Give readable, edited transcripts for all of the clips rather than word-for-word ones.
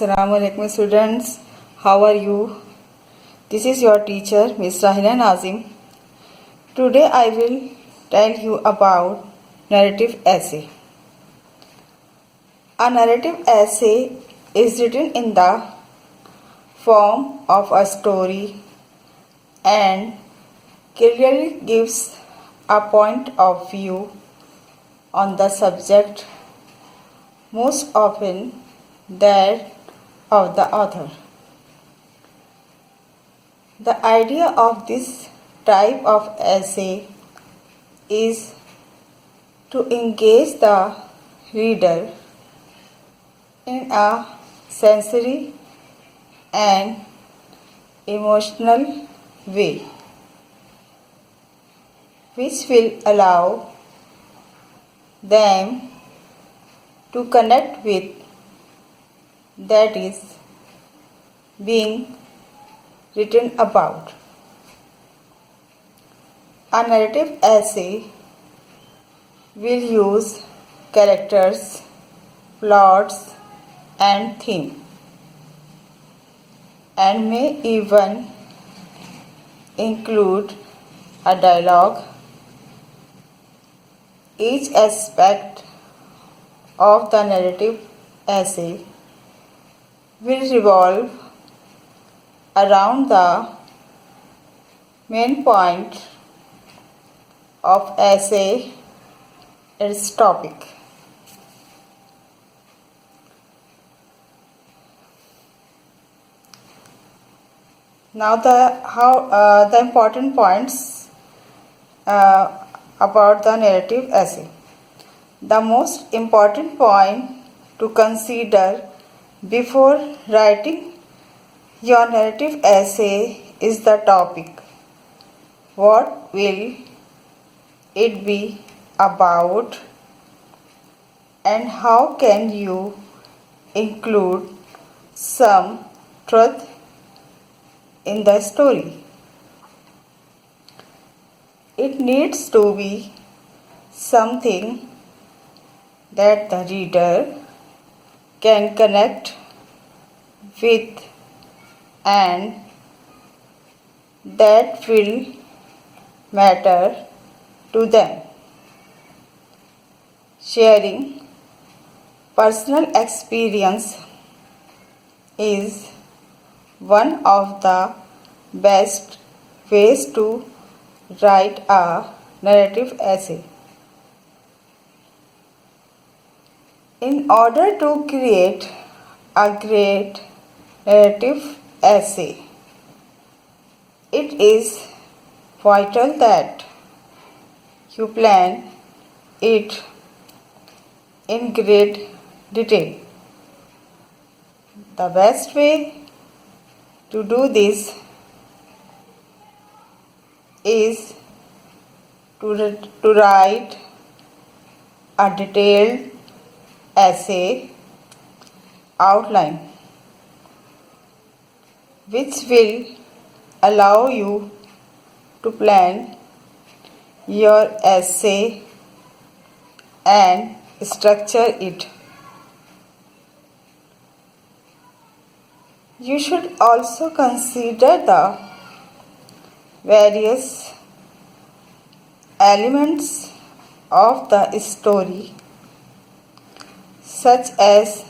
Assalamu alaikum students. How are you? This is your teacher Miss Rahila Nazim. Today I will tell you about narrative essay. A narrative essay is written in the form of a story and clearly gives a point of view on the subject, most often that of the author. The idea of this type of essay is to engage the reader in a sensory and emotional way, which will allow them to connect with that is being written about. A narrative essay will use characters, plots, and theme, and may even include a dialogue. Each aspect of the narrative essay will revolve around the main point of essay, its topic. Now the important points about the narrative essay. The most important point to consider before writing your narrative essay is the topic. What will it be about, and how can you include some truth in the story? It needs to be something that the reader can connect with and that will matter to them. Sharing personal experience is one of the best ways to write a narrative essay. In order to create a great narrative essay, it is vital that you plan it in great detail. The best way to do this is to write a detailed essay outline, which will allow you to plan your essay and structure it. You should also consider the various elements of the story, such as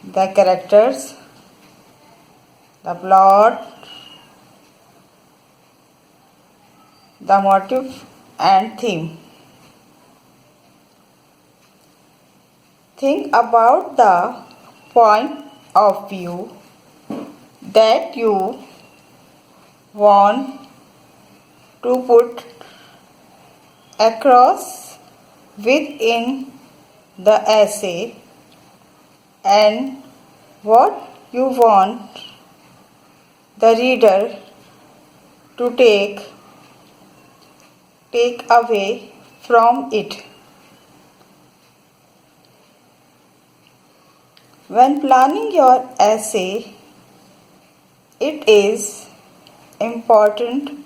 the characters, the plot, the motive and theme. Think about the point of view that you want to put across within the essay and what you want the reader to take away from it. When planning your essay, it is important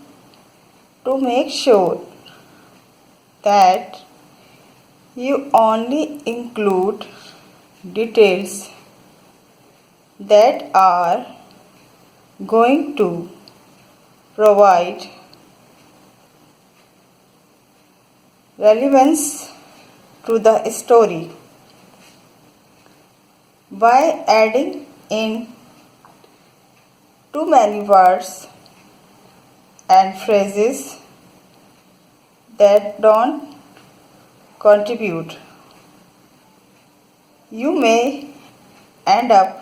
to make sure that you only include details that are going to provide relevance to the story by adding in too many words and phrases that don't contribute. You may end up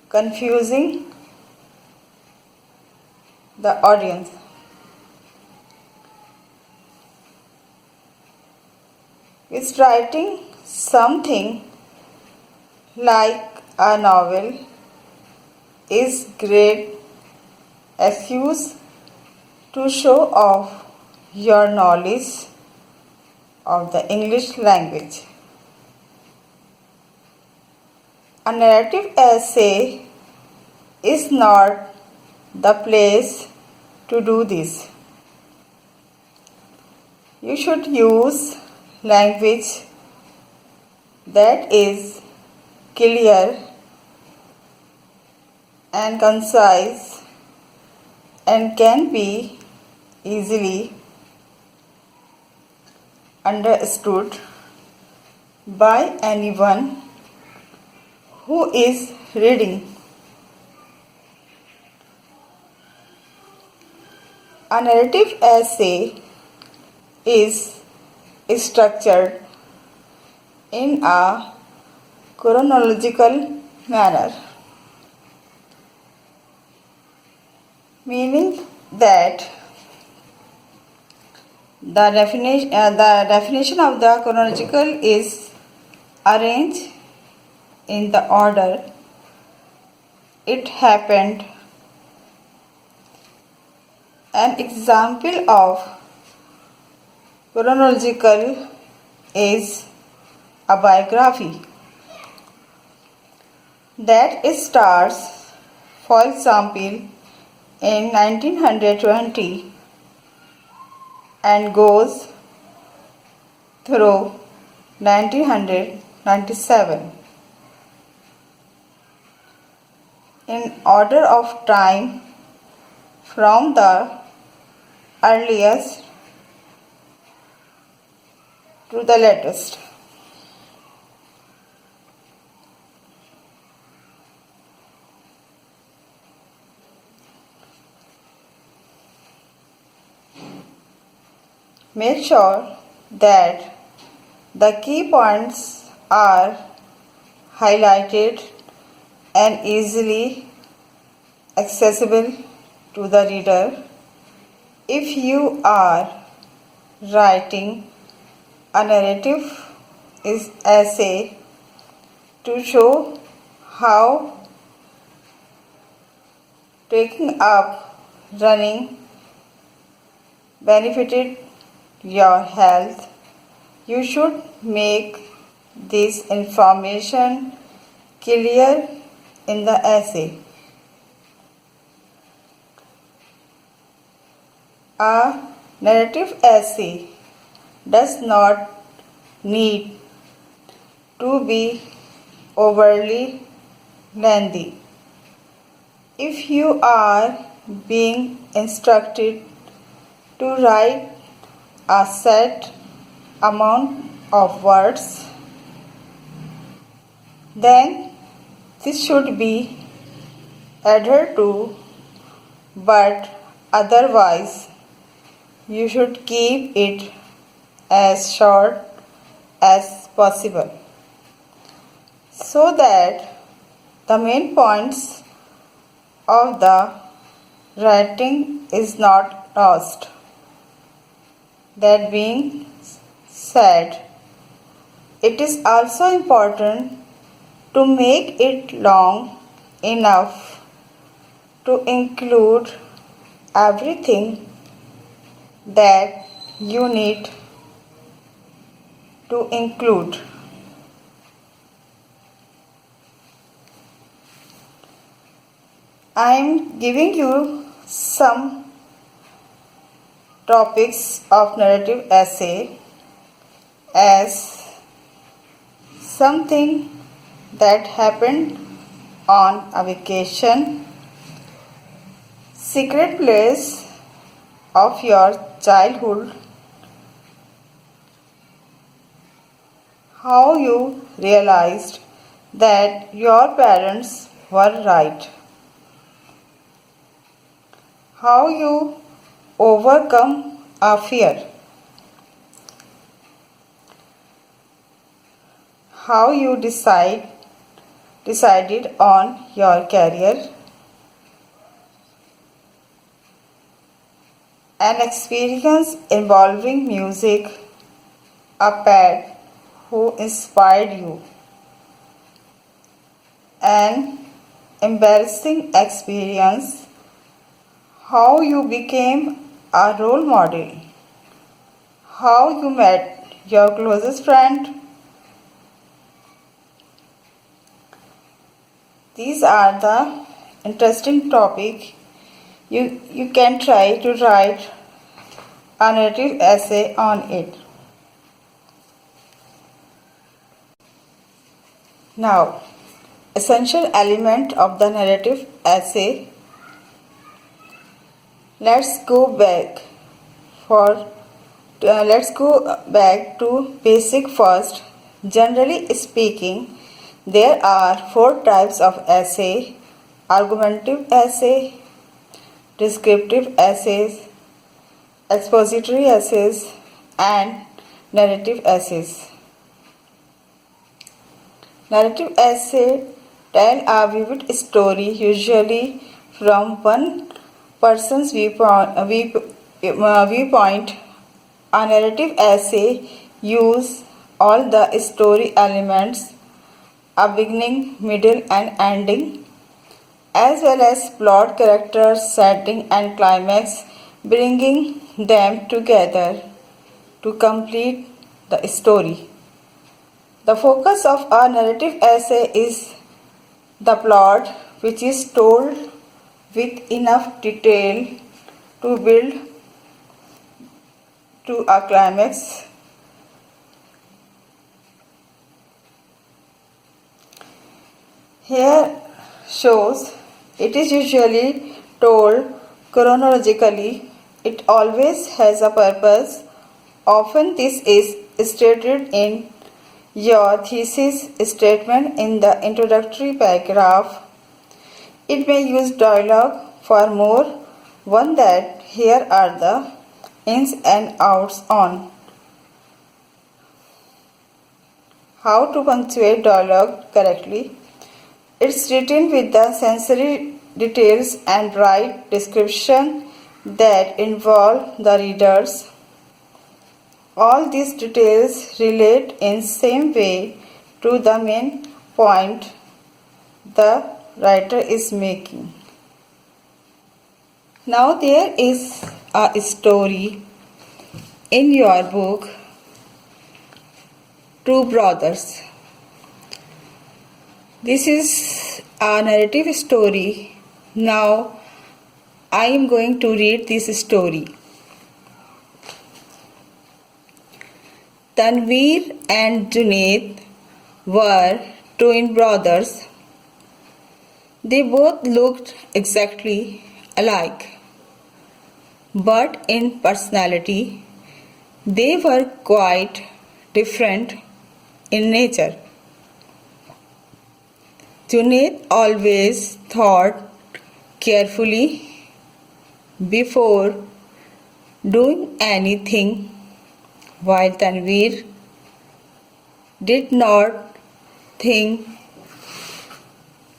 confusing the audience. With writing something like a novel is great excuse to show off your knowledge of the English language. A narrative essay is not the place to do this. You should use language that is clear and concise and can be easily understood by anyone who is reading. A narrative essay is structured in a chronological manner, meaning that the definition of the chronological is arranged in the order it happened. An example of chronological is a biography that starts, for example, in 1920 and goes through 1997 in order of time from the earliest to the latest. Make sure that the key points are highlighted and easily accessible to the reader. If you are writing a narrative essay to show how taking up running benefited your health, you should make this information clear in the essay. A narrative essay does not need to be overly lengthy. If you are being instructed to write a set amount of words, then this should be adhered to, but otherwise you should keep it as short as possible so that the main points of the writing is not lost. That being said, it is also important to make it long enough to include everything that you need to include. I am giving you some topics of narrative essay as something that happened on a vacation, secret place of your childhood, how you realized that your parents were right, how you overcome a fear, how you decided on your career, an experience involving music, a pet who inspired you, an embarrassing experience, how you became a role model, how you met your closest friend. These are the interesting topic. You can try to write a narrative essay on it. Now, essential element of the narrative essay. Let's go back to basic first. Generally speaking, there are four types of essay: argumentative essay, descriptive essays, expository essays, and narrative essays. Narrative essay tell a vivid story, usually from one person's viewpoint. A narrative essay use all the story elements, a beginning, middle, and ending, as well as plot, characters, setting, and climax, bringing them together to complete the story. The focus of a narrative essay is the plot, which is told with enough detail to build to a climax. Here shows it is usually told chronologically. It always has a purpose. Often this is stated in your thesis statement in the introductory paragraph. It may use dialogue for more. One that here are the ins and outs on how to punctuate dialogue correctly. It's written with the sensory details and right description that involve the readers. All these details relate in same way to the main point the writer is making. Now there is a story in your book, Two Brothers. This is a narrative story. Now I am going to read this story. Tanveer and Junaid were twin brothers. They both looked exactly alike, but in personality, they were quite different in nature. Junaid always thought carefully before doing anything, while Tanveer did not think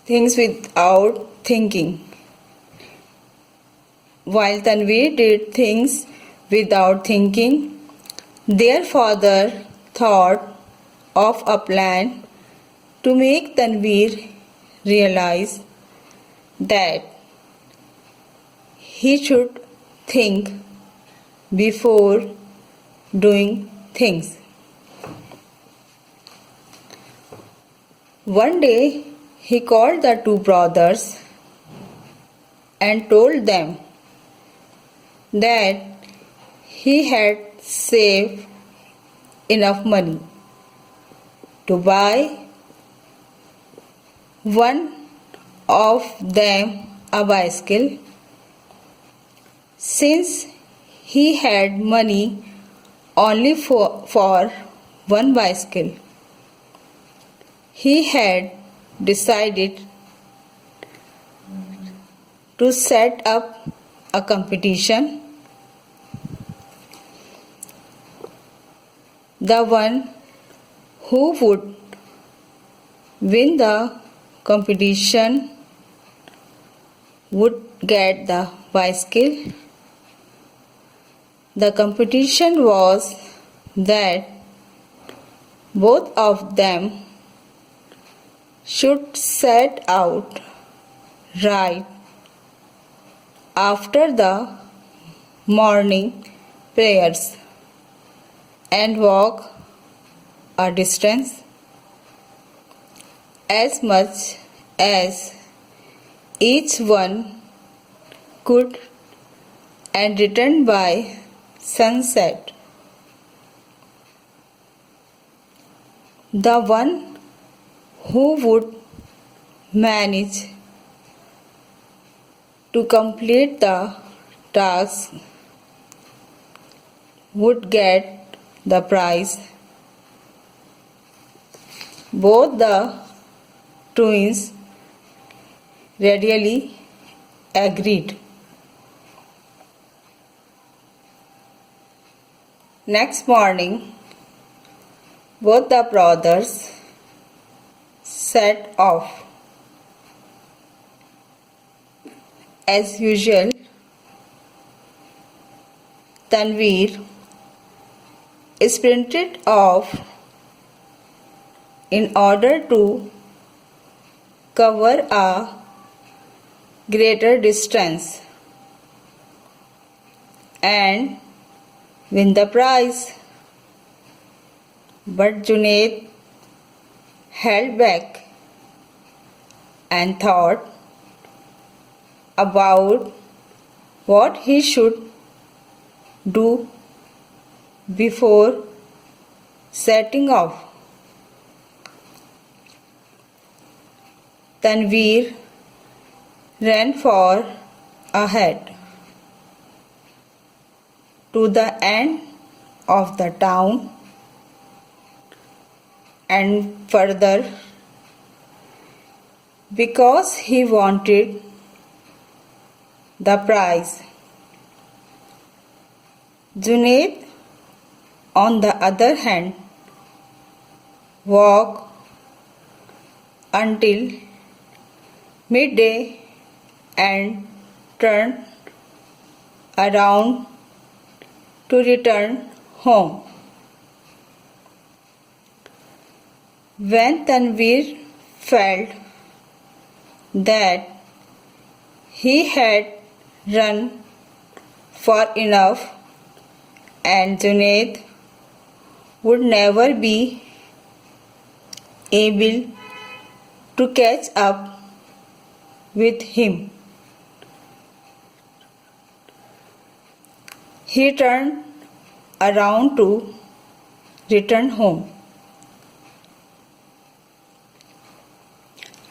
things without thinking. While Tanveer did things without thinking, their father thought of a plan to make Tanveer realize that he should think before doing things. One day he called the two brothers and told them that he had saved enough money to buy one of them a bicycle. Since he had money only for one bicycle, he had decided to set up a competition. The one who would win the competition would get the bicycle. The competition was that both of them should set out right after the morning prayers and walk a distance as much as each one could and return by sunset. The one who would manage to complete the task would get the prize. Both the twins readily agreed. Next morning, both the brothers set off. As usual, Tanveer sprinted off in order to cover a greater distance and win the prize. But Junaid held back and thought about what he should do before setting off. Tanveer ran far ahead to the end of the town and further because he wanted the prize. Junaid, on the other hand, walked until midday and turned around to return home. When Tanveer felt that he had run far enough and Junaid would never be able to catch up with him, he turned around to return home.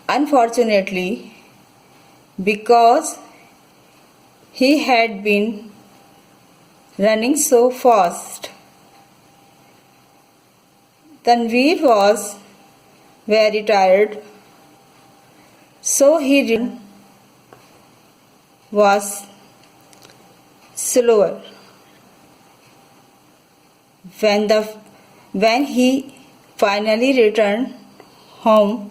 Unfortunately, because he had been running so fast, Tanveer was very tired, so he was slower. When he finally returned home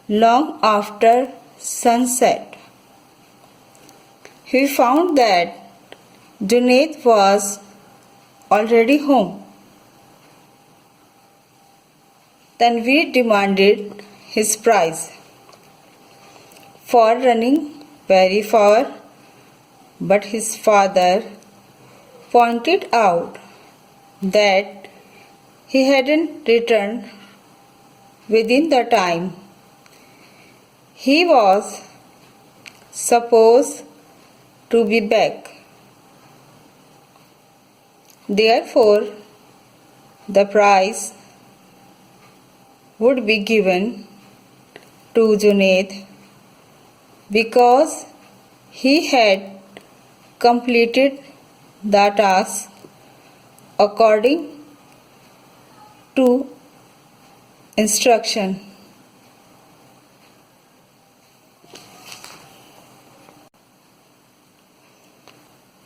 long after sunset, he found that Junaid was already home. Tanveer demanded his prize for running very far, but his father pointed out that he hadn't returned within the time he was supposed to be back. Therefore, the prize would be given to Junaid because he had completed the task according to instruction.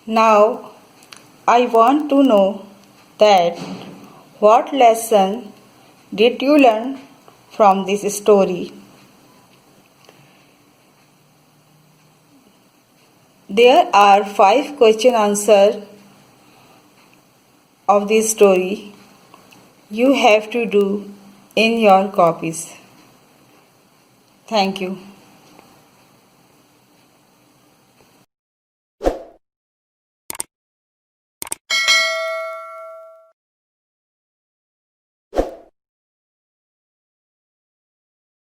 Now I want to know that what lesson did you learn from this story? There are 5 question answer of this story you have to do in your copies. Thank you.